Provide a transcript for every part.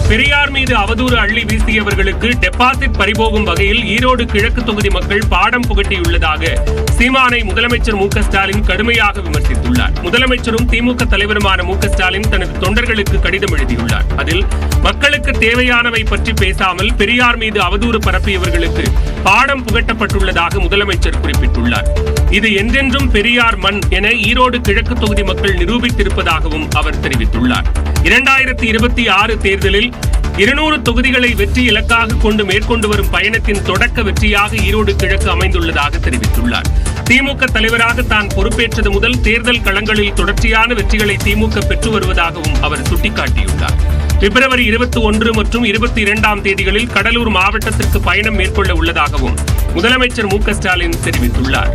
பெரியார் மீது அவதூறு அள்ளி வீசியவர்களுக்கு டெபாசிட் பறிபோகும் வகையில் ஈரோடு கிழக்கு தொகுதி மக்கள் பாடம் புகட்டியுள்ளதாக சீமானை முதலமைச்சர் மு.க. ஸ்டாலின் கடுமையாக விமர்சித்துள்ளார். முதலமைச்சரும் திமுக தலைவருமான மு.க. ஸ்டாலின் தனது தொண்டர்களுக்கு கடிதம் எழுதியுள்ளார். அதில் மக்களுக்கு தேவையானவை பற்றி பேசாமல் பெரியார் மீது அவதூறு பரப்பியவர்களுக்கு பாடம் புகட்டப்பட்டுள்ளதாக முதலமைச்சர் குறிப்பிட்டுள்ளார். இது என்றென்றும் பெரியார் மண் என ஈரோடு கிழக்கு தொகுதி மக்கள் நிரூபித்திருப்பதாகவும் அவர் தெரிவித்துள்ளார். 2026 தேர்தலில் 200 தொகுதிகளை வெற்றி இலக்காக கொண்டு மேற்கொண்டு வரும் பயணத்தின் தொடக்க வெற்றியாக ஈரோடு கிழக்கு அமைந்துள்ளதாக தெரிவித்துள்ளார். திமுக தலைவராக தான் பொறுப்பேற்றது முதல் தேர்தல் களங்களில் தொடர்ச்சியான வெற்றிகளை திமுக பெற்று வருவதாகவும் அவர் சுட்டிக்காட்டியுள்ளார். பிப்ரவரி 21 மற்றும் 22ஆம் தேதிகளில் கடலூர் மாவட்டத்திற்கு பயணம் மேற்கொள்ள உள்ளதாகவும் முதலமைச்சர் மு.க. ஸ்டாலின் தெரிவித்துள்ளார்.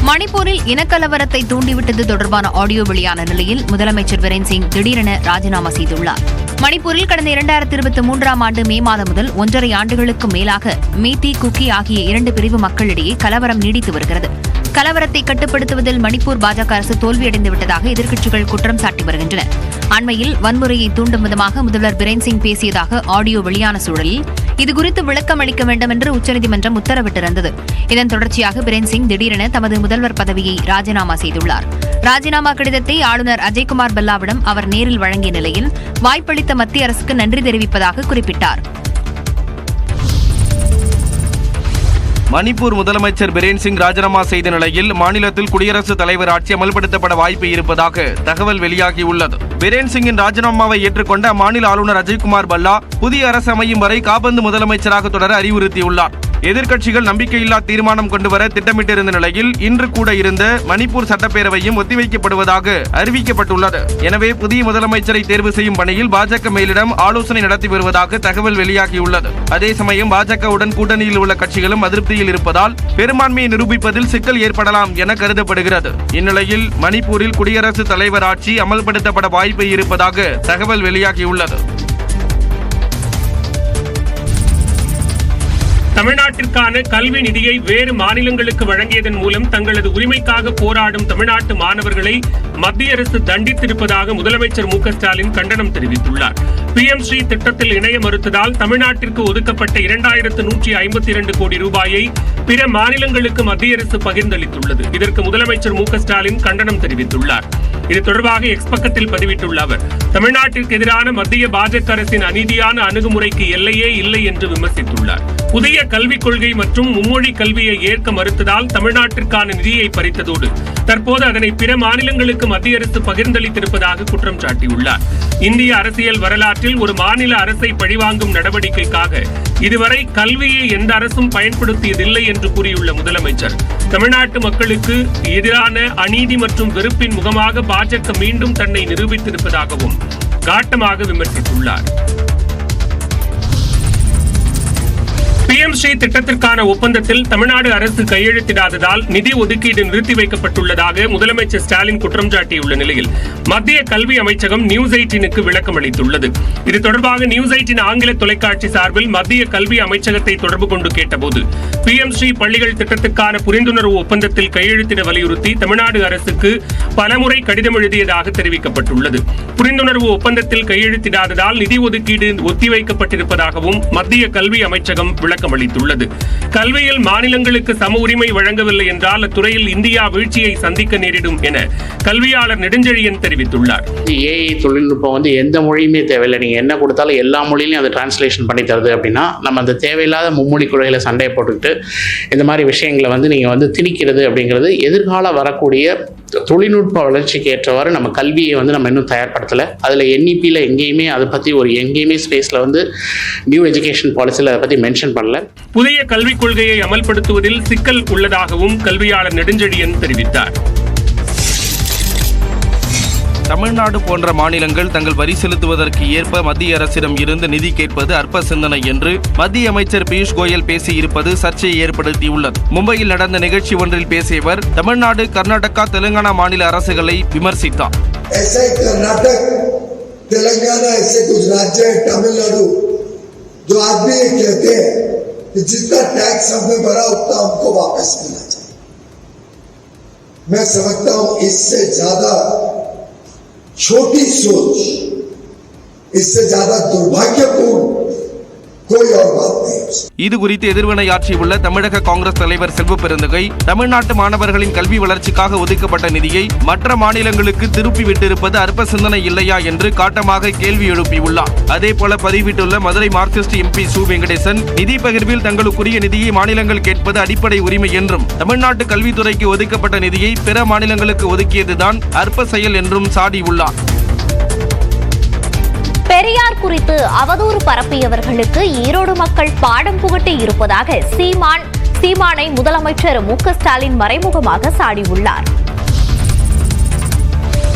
மணிப்பூரில் இனக்கலவரத்தை தூண்டிவிட்டது தொடர்பான ஆடியோ வெளியான நிலையில் முதலமைச்சர் பீரேன் சிங் திடீரென ராஜினாமா செய்துள்ளார். மணிப்பூரில் கடந்த 2023ஆம் ஆண்டு மே மாதம் முதல் 1.5 ஆண்டுகளுக்கும் மேலாக மீதி, குக்கி ஆகிய 2 பிரிவு மக்களிடையே கலவரம் நீடித்து வருகிறது. கலவரத்தை கட்டுப்படுத்துவதில் மணிப்பூர் பாஜக அரசு தோல்வியடைந்து விட்டதாக எதிர்க்கட்சிகள் குற்றம் சாட்டி வருகின்றன. அண்மையில் வன்முறையை தூண்டும் விதமாக முதல்வர் பீரேன் சிங் பேசியதாக ஆடியோ வெளியான சூழலில் இதுகுறித்து விளக்கம் அளிக்க வேண்டும் என்று உச்சநீதிமன்றம் உத்தரவிட்டிருந்தது. இதன் தொடர்ச்சியாக பீரேன் சிங் திடீரென தமது முதல்வர் பதவியை ராஜினாமா செய்துள்ளார். ராஜினாமா கடிதத்தை ஆளுநர் அஜய்குமார் பெல்லாவிடம் அவர் நேரில் வழங்கிய நிலையில் வாய்ப்பளித்த மத்திய அரசுக்கு நன்றி தெரிவிப்பதாக குறிப்பிட்டார். மணிப்பூர் முதலமைச்சர் பீரேன் சிங் ராஜினாமா செய்த நிலையில் மாநிலத்தில் குடியரசுத் தலைவர் ஆட்சி அமல்படுத்தப்பட வாய்ப்பு இருப்பதாக தகவல் வெளியாகியுள்ளது. பீரேன் சிங்கின் ராஜினாமாவை ஏற்றுக்கொண்ட அம்மாநில ஆளுநர் அஜய்குமார் பல்லா புதிய அரசு அமையும் வரை காபந்து முதலமைச்சராக தொடர அறிவுறுத்தியுள்ளார். எதிர்க்கட்சிகள் நம்பிக்கையில்லா தீர்மானம் கொண்டுவர திட்டமிட்டிருந்த நிலையில் இன்று கூட இருந்த மணிப்பூர் சட்டப்பேரவையும் ஒத்திவைக்கப்படுவதாக அறிவிக்கப்பட்டுள்ளது. எனவே புதிய முதலமைச்சரை தேர்வு செய்யும் பணியில் பாஜக மேலிடம் ஆலோசனை நடத்தி வருவதாக தகவல் வெளியாகியுள்ளது. அதே சமயம் பாஜகவுடன் கூட்டணியில் உள்ள கட்சிகளும் அதிருப்தியில் இருப்பதால் பெரும்பான்மையை நிரூபிப்பதில் சிக்கல் ஏற்படலாம் என கருதப்படுகிறது. இந்நிலையில் மணிப்பூரில் குடியரசுத் தலைவர் ஆட்சி அமல்படுத்தப்பட வாய்ப்பு இருப்பதாக தகவல் வெளியாகியுள்ளது. தமிழ்நாட்டிற்கான கல்வி நிதியை வேறு மாநிலங்களுக்கு வழங்கியதன் மூலம் தங்களது உரிமைக்காக போராடும் தமிழ்நாட்டு மாணவர்களை மத்திய அரசு தண்டித்திருப்பதாக முதலமைச்சர் மு.க. ஸ்டாலின் கண்டனம் தெரிவித்துள்ளார். PM ஸ்ரீ திட்டத்தில் இணைய மறுத்ததால் தமிழ்நாட்டிற்கு ஒதுக்கப்பட்ட 2152 கோடி ரூபாயை பிற மாநிலங்களுக்கு மத்திய அரசு பகிர்ந்தளித்துள்ளது. இதற்கு முதலமைச்சர் மு.க. ஸ்டாலின் கண்டனம் தெரிவித்துள்ளார். இது தொடர்பாக எக்ஸ் பக்கத்தில் பதிவிட்டுள்ள அவர், தமிழ்நாட்டிற்கு எதிரான மத்திய பாஜக அரசின் அநீதியான அணுகுமுறைக்கு எல்லையே இல்லை என்று விமர்சித்துள்ளார். புதிய கல்விக் கொள்கை மற்றும் மும்மொழி கல்வியை ஏற்க மறுத்ததால் தமிழ்நாட்டிற்கான நிதியை பறித்ததோடு தற்போது அதனை பிற மாநிலங்களுக்கு மத்திய அரசு பகிர்ந்தளித்திருப்பதாக குற்றம் சாட்டியுள்ளார். இந்திய அரசியல் வரலாற்றில் ஒரு மாநில அரசை பழிவாங்கும் நடவடிக்கைக்காக இதுவரை கல்வியை எந்த அரசும் பயன்படுத்தியதில்லை என்று கூறியுள்ள முதலமைச்சர், தமிழ்நாட்டு மக்களுக்கு எதிரான அநீதி மற்றும் வெறுப்பின் முகமாக பாஜக மீண்டும் தன்னை நிரூபித்திருப்பதாகவும் காட்டமாக விமர்சித்துள்ளார். PM ஸ்ரீ திட்டத்திற்கான ஒப்பந்தத்தில் தமிழ்நாடு அரசு கையெழுத்திடாததால் நிதி ஒதுக்கீடு நிறுத்தி வைக்கப்பட்டுள்ளதாக முதலமைச்சர் ஸ்டாலின் குற்றம் சாட்டியுள்ள நிலையில் மத்திய கல்வி அமைச்சகம் நியூஸ் 18க்கு விளக்கம் அளித்துள்ளது. இது தொடர்பாக நியூஸ் 18 ஆங்கில தொலைக்காட்சி சார்பில் மத்திய கல்வி அமைச்சகத்தை தொடர்பு கொண்டு கேட்டபோது PM ஸ்ரீ பள்ளிகள் திட்டத்திற்கான புரிந்துணர்வு ஒப்பந்தத்தில் கையெழுத்திட வலியுறுத்தி தமிழ்நாடு அரசுக்கு பலமுறை கடிதம் எழுதியதாக தெரிவிக்கப்பட்டுள்ளது. புரிந்துணர்வு ஒப்பந்தத்தில் கையெழுத்திடாததால் நிதி ஒதுக்கீடு ஒத்திவைக்கப்பட்டிருப்பதாகவும் மத்திய கல்வி அமைச்சகம் விளக்கம் அளித்துள்ளது. கல்வியில் மாநிலங்களுக்கு சம உரிமை வழங்கவில்லை என்றால் அத்துறையில் இந்தியா வீழ்ச்சியை சந்திக்க நேரிடும் என கல்வியாளர் நெடுஞ்செழியன் தெரிவித்துள்ளார். AI தொழில்நுட்பம் எந்த மொழியுமே தேவையில்லை, நீங்க என்ன கொடுத்தாலும் எல்லா மொழியிலையும் அதை டிரான்ஸ்லேஷன் பண்ணி தருது அப்படின்னா நம்ம அந்த தேவையில்லாத மும்மொழி கொள்கையில சண்டையை போட்டுக்கிட்டு இந்த மாதிரி விஷயங்களை நீங்க திணிக்கிறது அப்படிங்கிறது எதிர்கால வரக்கூடிய தொழில்நுட்ப வளர்ச்சிக்கு ஏற்றவாறு நம்ம கல்வியை நம்ம இன்னும் தயார்படுத்தலை. அதில் NEPல எங்கேயுமே அதை பற்றி எங்கேயுமே ஸ்பேஸில் நியூ எஜுகேஷன் பாலிசியில் அதை பற்றி மென்ஷன் பண்ணல. புதிய கல்விக் கொள்கையை அமல்படுத்துவதில் சிக்கல் உள்ளதாகவும் கல்வியாளர் நெடுஞ்செழியன் தெரிவித்தார். தமிழ்நாடு போன்ற மாநிலங்கள் தங்கள் வரி செலுத்துவதற்கு ஏற்ப மத்திய அரசிடம் இருந்து நிதி கேட்பது அற்ப சிந்தனை என்று மத்திய அமைச்சர் பியூஷ் கோயல் பேசியிருப்பது சர்ச்சையை ஏற்படுத்தியுள்ளது. மும்பையில் நடந்த நிகழ்ச்சி ஒன்றில் பேசியவர் தமிழ்நாடு, கர்நாடகா, தெலுங்கானா மாநில அரசுகளை விமர்சித்தார். छोटी सोच, इससे ज्यादा दुर्भाग्यपूर्ण कोई और बात नहीं। இது குறித்து எதிர்வினையாற்றியுள்ள தமிழக காங்கிரஸ் தலைவர் செல்வ பெருந்தகை, தமிழ்நாட்டு மாணவர்களின் கல்வி வளர்ச்சிக்காக ஒதுக்கப்பட்ட நிதியை மற்ற மாநிலங்களுக்கு திருப்பி விட்டிருப்பது அற்ப சிந்தனை இல்லையா என்று காட்டமாக கேள்வி எழுப்பியுள்ளார். அதேபோல பதிவிட்டுள்ள மதுரை மார்க்சிஸ்ட் எம்பி சு வெங்கடேசன், நிதி பகிர்வில் தங்களுக்குரிய நிதியை மாநிலங்கள் கேட்பது அடிப்படை உரிமை என்றும், தமிழ்நாட்டு கல்வித்துறைக்கு ஒதுக்கப்பட்ட நிதியை பிற மாநிலங்களுக்கு ஒதுக்கியதுதான் அற்ப செயல் என்றும் சாடியுள்ளார். பெரியார் குறித்து அவதூறு பரப்பியவர்களுக்கு ஈரோடு மக்கள் பாடம் புகட்டி இருப்பதாக சீமானை முதலமைச்சர் மு.க.ஸ்டாலின் மறைமுகமாக சாடியுள்ளார்.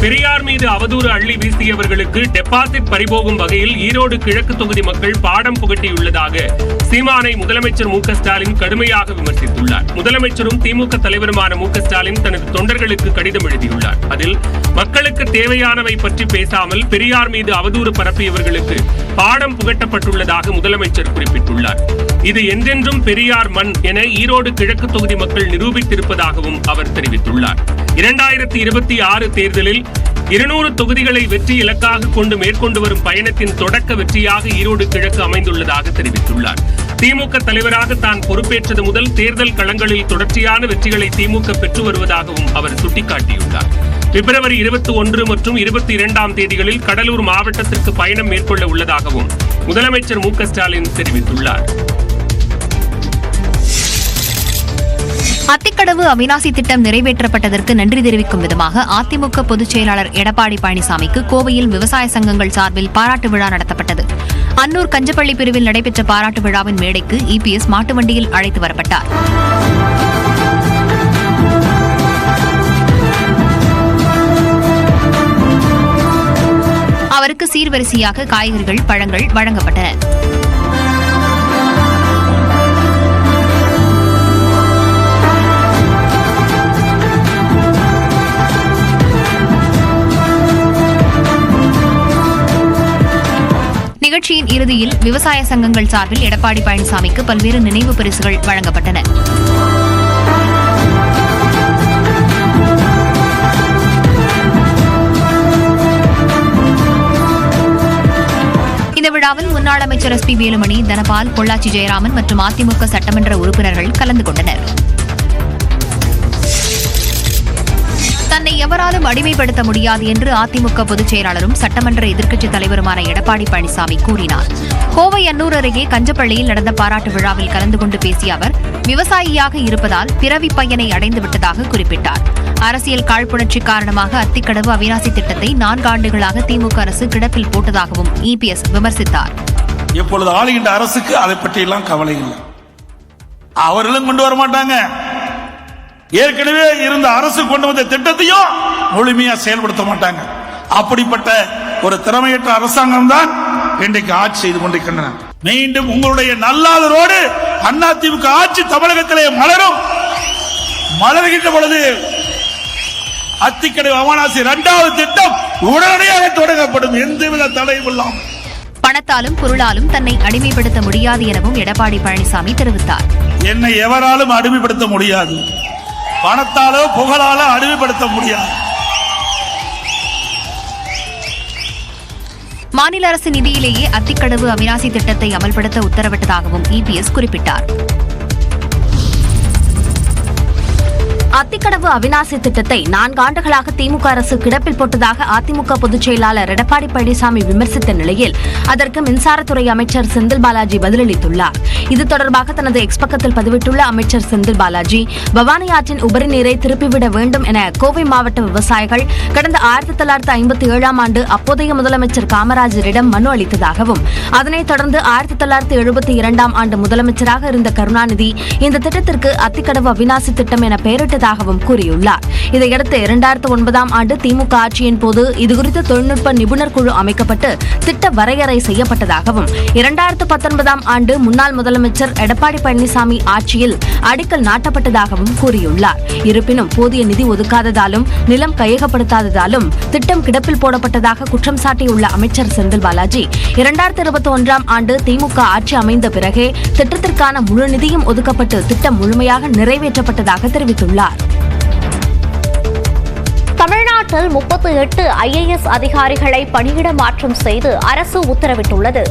பெரியார் மீது அவதூறு அள்ளி வீசியவர்களுக்கு டெபாசிட் பறிபோகும் வகையில் ஈரோடு கிழக்கு தொகுதி மக்கள் பாடம் புகட்டியுள்ளதாக சீமானை முதலமைச்சர் மு.க.ஸ்டாலின் கடுமையாக விமர்சித்துள்ளார். முதலமைச்சரும் திமுக தலைவருமான மு.க.ஸ்டாலின் தனது தொண்டர்களுக்கு கடிதம் எழுதியுள்ளார். அதில் மக்களுக்கு தேவையானவை பற்றி பேசாமல் பெரியார் மீது அவதூறு பரப்பியவர்களுக்கு பாடம் புகட்டப்பட்டுள்ளதாக முதலமைச்சர் குறிப்பிட்டுள்ளார். இது என்றென்றும் பெரியார் மண் என ஈரோடு கிழக்கு தொகுதி மக்கள் நிரூபித்திருப்பதாகவும் அவர் தெரிவித்துள்ளார். 2026 தேர்தலில் 200 தொகுதிகளை வெற்றி இலக்காக கொண்டு மேற்கொண்டு வரும் பயணத்தின் தொடக்க வெற்றியாக ஈரோடு கிழக்கு அமைந்துள்ளதாக தெரிவித்துள்ளார். திமுக தலைவராக தான் பொறுப்பேற்றது முதல் தேர்தல் களங்களில் தொடர்ச்சியான வெற்றிகளை திமுக பெற்று வருவதாகவும் அவர் சுட்டிக்காட்டியுள்ளார். பிப்ரவரி 21 மற்றும் 22ஆம் தேதிகளில் கடலூர் மாவட்டத்திற்கு பயணம் மேற்கொள்ள உள்ளதாகவும் முதலமைச்சர் மு.க.ஸ்டாலின் தெரிவித்துள்ளார். அத்திக்கடவு அவிநாசி திட்டம் நிறைவேற்றப்பட்டதற்கு நன்றி தெரிவிக்கும் விதமாக அதிமுக பொதுச் செயலாளர் எடப்பாடி பழனிசாமிக்கு கோவையில் விவசாய சங்கங்கள் சார்பில் பாராட்டு விழா நடத்தப்பட்டது. அன்னூர் கஞ்சப்பள்ளி பிரிவில் நடைபெற்ற பாராட்டு விழாவின் மேடைக்கு இபிஎஸ் மாட்டு வண்டியில் அழைத்து வரப்பட்டார். அவருக்கு சீர்வரிசையாக காய்கறிகள், பழங்கள் வழங்கப்பட்டன. நிகழ்ச்சியின் இறுதியில் விவசாய சங்கங்கள் சார்பில் எடப்பாடி பழனிசாமிக்கு பல்வேறு நினைவு பரிசுகள் வழங்கப்பட்டன. இந்த விழாவில் முன்னாள் அமைச்சர் எஸ்.பி. வேலுமணி, தனபால், பொள்ளாச்சி ஜெயராமன் மற்றும் அதிமுக சட்டமன்ற உறுப்பினர்கள் கலந்து கொண்டனர். தன்னை எவராலும் அடிமைப்படுத்த முடியாது என்று அதிமுக பொதுச் செயலாளரும் சட்டமன்ற எதிர்க்கட்சித் தலைவருமான எடப்பாடி பழனிசாமி கூறினார். கோவை அன்னூர் அருகே கஞ்சப்பள்ளியில் நடந்த பாராட்டு விழாவில் கலந்து கொண்டு பேசிய அவர், விவசாயியாக இருப்பதால் பிறவி பயனை அடைந்து விட்டதாக குறிப்பிட்டார். அரசியல் காழ்ப்புணர்ச்சி காரணமாக அத்திக்கடவு அவிநாசி திட்டத்தை 4 ஆண்டுகளாக திமுக அரசு கிடப்பில் போட்டதாகவும் இபிஎஸ் விமர்சித்தார். இப்பொழுது ஆளுகின்ற அரசுக்கு அதை பற்றியெல்லாம் கவலை இல்லை. அவர்களும் கொண்டு வர மாட்டாங்க. ஏற்கனவே இருந்த அரசு கொண்டு வந்த திட்டத்தையும் முழுமையா செயல்படுத்த மாட்டாங்க. அப்படிப்பட்ட ஒரு திறமையற்ற அரசாங்கம் தான் இன்றைக்கு ஆட்சி செய்து கொண்டிருக்கின்றன. மீண்டும் உங்களுடைய நல்லாதரோடு அதிமுக ஆட்சி தமிழகத்திலே மலர்கின்ற பொழுது அத்திக்கடவு அவிநாசி 2வது திட்டம் உடனடியாக தொடங்கப்படும், எந்தவித தடையும் இல்லாமல். பணத்தாலும் பொருளாலும் தன்னை அடிமைப்படுத்த முடியாது எனவும் எடப்பாடி பழனிசாமி தெரிவித்தார். என்னை எவராலும் அடிமைப்படுத்த முடியாது, பணத்தாலோ புகழாலோ அடிமைப்படுத்த முடியாது. மாநில அரசு நிதியிலேயே அத்திக்கடவு அவிநாசி திட்டத்தை அமல்படுத்த உத்தரவிட்டதாகவும் இபிஎஸ் குறிப்பிட்டார். அத்திக்கடவு அவிநாசி திட்டத்தை 4 ஆண்டுகளாக திமுக அரசு கிடப்பில் போட்டதாக அதிமுக பொதுச் செயலாளர் எடப்பாடி பழனிசாமி விமர்சித்த நிலையில் அதற்கு மின்சாரத்துறை அமைச்சர் செந்தில் பாலாஜி பதிலளித்துள்ளார். இது தொடர்பாக தனது எக்ஸ் பக்கத்தில் பதிவிட்டுள்ள அமைச்சர் செந்தில் பாலாஜி, பவானி ஆற்றின் உபரி நீரை திருப்பிவிட வேண்டும் என கோவை மாவட்ட விவசாயிகள் கடந்த 1957ஆம் ஆண்டு அப்போதைய முதலமைச்சர் காமராஜரிடம் மனு அளித்ததாகவும், அதனைத் தொடர்ந்து 1972ஆம் ஆண்டு முதலமைச்சராக இருந்த கருணாநிதி இந்த திட்டத்திற்கு அத்திக்கடவு அவிநாசி திட்டம் என பெயரிட்டதாகவும் கூறியுள்ளார். இதையடுத்து 2009ஆம் ஆண்டு திமுக ஆட்சியின் போது இதுகுறித்து தொழில்நுட்ப நிபுணர் குழு அமைக்கப்பட்டு திட்ட வரையறை செய்யப்பட்டதாகவும், 2019ஆம் ஆண்டு முன்னாள் முதலமைச்சர் எடப்பாடி பழனிசாமி ஆட்சியில் அடிக்கல் நாட்டப்பட்டதாகவும் கூறியுள்ளார். இருப்பினும் போதிய நிதி ஒதுக்காததாலும் நிலம் கையகப்படுத்தாததாலும் திட்டம் கிடப்பில் போடப்பட்டதாக குற்றம் சாட்டியுள்ள அமைச்சர் செந்தில் பாலாஜி, 2021ஆம் ஆண்டு திமுக ஆட்சி அமைந்த பிறகே திட்டத்திற்கான முழு நிதியும் ஒதுக்கப்பட்டு திட்டம் முழுமையாக நிறைவேற்றப்பட்டதாக தெரிவித்துள்ளார். தமிழ்நாட்டில் தமிழ்நாட்டில் 38 IAS அதிகாரிகளை பணியிட மாற்றம் செய்து அரசு உத்தரவிட்டுள்ளது.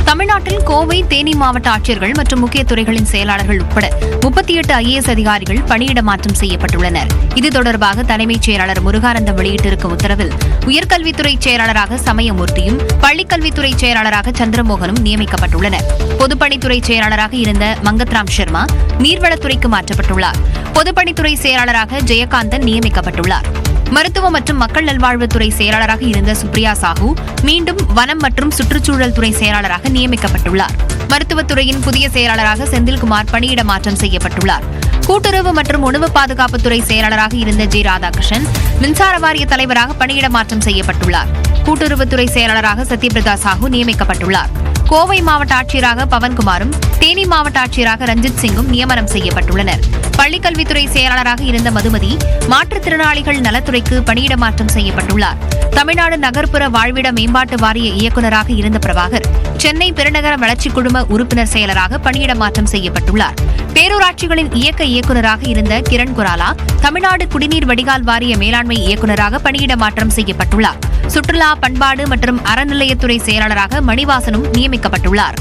தமிழ்நாட்டில் கோவை, தேனி மாவட்ட ஆட்சியர்கள் மற்றும் முக்கிய துறைகளின் செயலாளர்கள் உட்பட 38 IAS அதிகாரிகள் பணியிட மாற்றம் செய்யப்பட்டுள்ளனர். இது தொடர்பாக தலைமைச் செயலாளர் முருகானந்தம் வெளியிட்டிருக்கும் உத்தரவில் உயர்கல்வித்துறை செயலாளராக சமயமூர்த்தியும், பள்ளிக்கல்வித்துறை செயலாளராக சந்திரமோகனும் நியமிக்கப்பட்டுள்ளனர். பொதுப்பணித்துறை செயலாளராக இருந்த மங்கத்ராம் சர்மா நீர்வளத்துறைக்கு மாற்றப்பட்டுள்ளார். பொதுப்பணித்துறை செயலாளராக ஜெயகாந்தன் நியமிக்கப்பட்டுள்ளார். மருத்துவ மற்றும் மக்கள் நல்வாழ்வுத்துறை செயலாளராக இருந்த சுப்ரியா சாஹூ மீண்டும் வனம் மற்றும் சுற்றுச்சூழல் துறை செயலாளராக நியமிக்கப்பட்டுள்ளார். மருத்துவத்துறையின் புதிய செயலாளராக செந்தில்குமார் பணியிட மாற்றம் செய்யப்பட்டுள்ளார். கூட்டுறவு மற்றும் உணவு பாதுகாப்புத்துறை செயலாளராக இருந்த ஜே ராதாகிருஷ்ணன் மின்சார வாரிய தலைவராக பணியிட மாற்றம் செய்யப்பட்டுள்ளார். கூட்டுறவுத்துறை செயலாளராக சத்யபிரதா சாஹூ நியமிக்கப்பட்டுள்ளார். கோவை மாவட்ட ஆட்சியராக பவன்குமாரும், தேனி மாவட்ட ஆட்சியராக ரஞ்சித் சிங்கும் நியமனம் செய்யப்பட்டுள்ளனர். பள்ளிக்கல்வித்துறை செயலாளராக இருந்த மதுமதி மாற்றுத்திறனாளிகள் நலத்துறைக்கு பணியிட மாற்றம் செய்யப்பட்டுள்ளார். தமிழ்நாடு நகர்ப்புற வாழ்விட மேம்பாட்டு வாரிய இயக்குநராக இருந்த பிரபாகர் சென்னை பெருநகர வளர்ச்சிக் குழும உறுப்பினர் செயலராக பணியிட மாற்றம் செய்யப்பட்டுள்ளார். பேரூராட்சிகளின் இயக்க இயக்குநராக இருந்த கிரண் குராலா தமிழ்நாடு குடிநீர் வடிகால் வாரிய மேலாண்மை இயக்குநராக பணியிட மாற்றம் செய்யப்பட்டுள்ளார். சுற்றுலா, பண்பாடு மற்றும் அறநிலையத்துறை செயலாளராக மணிவாசனும் நியமிக்கப்பட்டுள்ளார்.